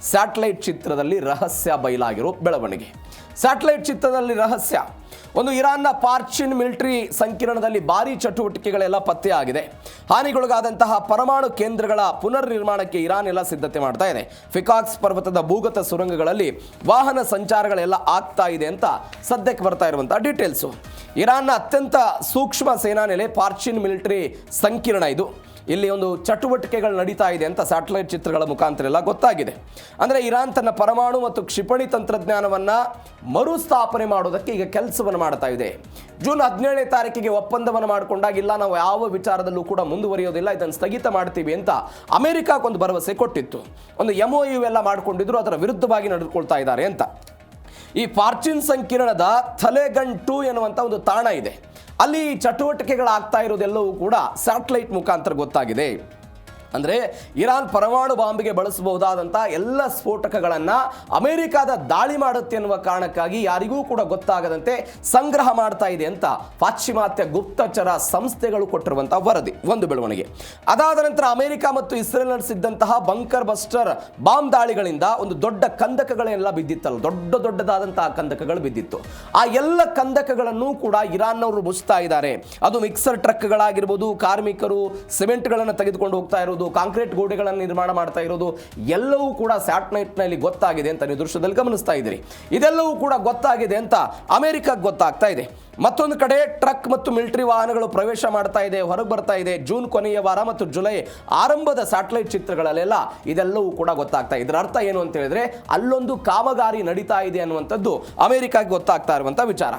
Satellite ಚಿತ್ರದಲ್ಲಿ ರಹಸ್ಯ ಬಯಲಾಗಿರೋ ಬೆಳವಣಿಗೆ. ಸ್ಯಾಟಲೈಟ್ ಚಿತ್ರದಲ್ಲಿ ರಹಸ್ಯ. ಒಂದು ಇರಾನ್ನ ಪಾರ್ಚಿನ್ ಮಿಲಿಟರಿ ಸಂಕೀರ್ಣದಲ್ಲಿ ಭಾರೀ ಚಟುವಟಿಕೆಗಳೆಲ್ಲ ಪತ್ತೆಯಾಗಿದೆ. ಹಾನಿಗೊಳಗಾದಂತಹ ಪರಮಾಣು ಕೇಂದ್ರಗಳ ಪುನರ್ ನಿರ್ಮಾಣಕ್ಕೆ ಇರಾನ್ ಎಲ್ಲ ಸಿದ್ಧತೆ ಮಾಡ್ತಾ ಇದೆ. ಫಿಕಾಕ್ಸ್ ಪರ್ವತದ ಭೂಗತ ಸುರಂಗಗಳಲ್ಲಿ ವಾಹನ ಸಂಚಾರಗಳೆಲ್ಲ ಆಗ್ತಾ ಇದೆ ಅಂತ ಸದ್ಯಕ್ಕೆ ಬರ್ತಾ ಇರುವಂತಹ ಡೀಟೇಲ್ಸು. ಇರಾನ್ನ ಅತ್ಯಂತ ಸೂಕ್ಷ್ಮ ಸೇನಾ ನೆಲೆ ಪಾರ್ಚಿನ್ ಮಿಲಿಟರಿ ಸಂಕೀರ್ಣ ಇದು. ಇಲ್ಲಿ ಒಂದು ಚಟುವಟಿಕೆಗಳು ನಡೀತಾ ಇದೆ ಅಂತ ಸ್ಯಾಟಲೈಟ್ ಚಿತ್ರಗಳ ಮುಖಾಂತರ ಎಲ್ಲ ಗೊತ್ತಾಗಿದೆ. ಅಂದರೆ ಇರಾನ್ ತನ್ನ ಪರಮಾಣು ಮತ್ತು ಕ್ಷಿಪಣಿ ತಂತ್ರಜ್ಞಾನವನ್ನು ಮರುಸ್ಥಾಪನೆ ಮಾಡೋದಕ್ಕೆ ಈಗ ಕೆಲಸವನ್ನು ಮಾಡ್ತಾ ಇದೆ. ಜೂನ್ 17ನೇ ತಾರೀಕಿಗೆ ಒಪ್ಪಂದವನ್ನು ಮಾಡಿಕೊಂಡಾಗ ಇಲ್ಲ ನಾವು ಯಾವ ವಿಚಾರದಲ್ಲೂ ಕೂಡ ಮುಂದುವರಿಯೋದಿಲ್ಲ, ಇದನ್ನು ಸ್ಥಗಿತ ಮಾಡ್ತೀವಿ ಅಂತ ಅಮೆರಿಕಾಕ್ಕೊಂದು ಭರವಸೆ ಕೊಟ್ಟಿತ್ತು. ಒಂದು MOU ಎಲ್ಲ ಮಾಡಿಕೊಂಡಿದ್ರು, ಅದರ ವಿರುದ್ಧವಾಗಿ ನಡೆದುಕೊಳ್ತಾ ಇದ್ದಾರೆ ಅಂತ. ಈ ಪಾರ್ಚಿನ್ ಸಂಕೀರ್ಣದ ಥಲೆಗನ್ 2 ಎನ್ನುವಂಥ ಒಂದು ತಾಣ ಇದೆ. ಅಲ್ಲಿ ಚಟುವಟಿಕೆಗಳಾಗ್ತಾ ಇರೋದೆಲ್ಲವೂ ಕೂಡ ಸ್ಯಾಟಲೈಟ್ ಮುಖಾಂತರ ಗೊತ್ತಾಗಿದೆ. ಅಂದರೆ ಇರಾನ್ ಪರಮಾಣು ಬಾಂಬ್ಗೆ ಬಳಸಬಹುದಾದಂಥ ಎಲ್ಲ ಸ್ಫೋಟಕಗಳನ್ನು ಅಮೆರಿಕಾದ ದಾಳಿ ಮಾಡುತ್ತೆ ಎನ್ನುವ ಕಾರಣಕ್ಕಾಗಿ ಯಾರಿಗೂ ಕೂಡ ಗೊತ್ತಾಗದಂತೆ ಸಂಗ್ರಹ ಮಾಡ್ತಾ ಇದೆ ಅಂತ ಪಾಶ್ಚಿಮಾತ್ಯ ಗುಪ್ತಚರ ಸಂಸ್ಥೆಗಳು ಕೊಟ್ಟಿರುವಂಥ ವರದಿ, ಒಂದು ಬೆಳವಣಿಗೆ. ಅದಾದ ನಂತರ ಅಮೆರಿಕ ಮತ್ತು ಇಸ್ರೇಲ್ ನಡೆಸಿದ್ದಂತಹ ಬಂಕರ್ ಬಸ್ಟರ್ ಬಾಂಬ್ ದಾಳಿಗಳಿಂದ ಒಂದು ದೊಡ್ಡ ಕಂದಕಗಳೆಲ್ಲ ಬಿದ್ದಿತ್ತಲ್ಲ, ದೊಡ್ಡದಾದಂತಹ ಕಂದಕಗಳು ಬಿದ್ದಿತ್ತು. ಆ ಎಲ್ಲ ಕಂದಕಗಳನ್ನು ಕೂಡ ಇರಾನ್ನವರು ಮುಚ್ತಾ ಇದ್ದಾರೆ. ಅದು ಮಿಕ್ಸರ್ ಟ್ರಕ್ಗಳಾಗಿರ್ಬೋದು, ಕಾರ್ಮಿಕರು ಸಿಮೆಂಟ್ಗಳನ್ನು ತೆಗೆದುಕೊಂಡು ಹೋಗ್ತಾ ಇರೋದು, ಕಾಂಕ್ರೀಟ್ ಗೋಡೆಗಳನ್ನು ನಿರ್ಮಾಣ ಮಾಡ್ತಾ ಇರೋದು ಎಲ್ಲವೂ ಕೂಡ ಸ್ಯಾಟಲೈಟ್ನಲ್ಲಿ ಗೊತ್ತಾಗಿದೆ ಅಂತ ನೀವು ದೃಶ್ಯದಲ್ಲಿ ಗಮನಿಸ್ತಾ ಇದ್ದೀರಿ. ಇದೆಲ್ಲವೂ ಕೂಡ ಗೊತ್ತಾಗಿದೆ ಅಂತ ಅಮೆರಿಕಕ್ಕೆ ಗೊತ್ತಾಗ್ತಾ ಇದೆ. ಮತ್ತೊಂದು ಕಡೆ ಟ್ರಕ್ ಮತ್ತು ಮಿಲಿಟರಿ ವಾಹನಗಳು ಪ್ರವೇಶ ಮಾಡ್ತಾ ಇದೆ, ಹೊರಗೆ ಬರ್ತಾ ಇದೆ. ಜೂನ್ ಕೊನೆಯ ವಾರ ಮತ್ತು ಜುಲೈ ಆರಂಭದ ಸ್ಯಾಟಲೈಟ್ ಚಿತ್ರಗಳಲ್ಲೆಲ್ಲ ಇದೆಲ್ಲವೂ ಕೂಡ ಗೊತ್ತಾಗ್ತಾ ಇದೆ. ಇದರ ಅರ್ಥ ಏನು ಅಂತ ಹೇಳಿದ್ರೆ ಅಲ್ಲೊಂದು ಕಾಮಗಾರಿ ನಡೀತಾ ಇದೆ ಅನ್ನುವಂಥದ್ದು ಅಮೆರಿಕಕ್ಕೆ ಗೊತ್ತಾಗ್ತಾ ಇರುವಂಥ ವಿಚಾರ.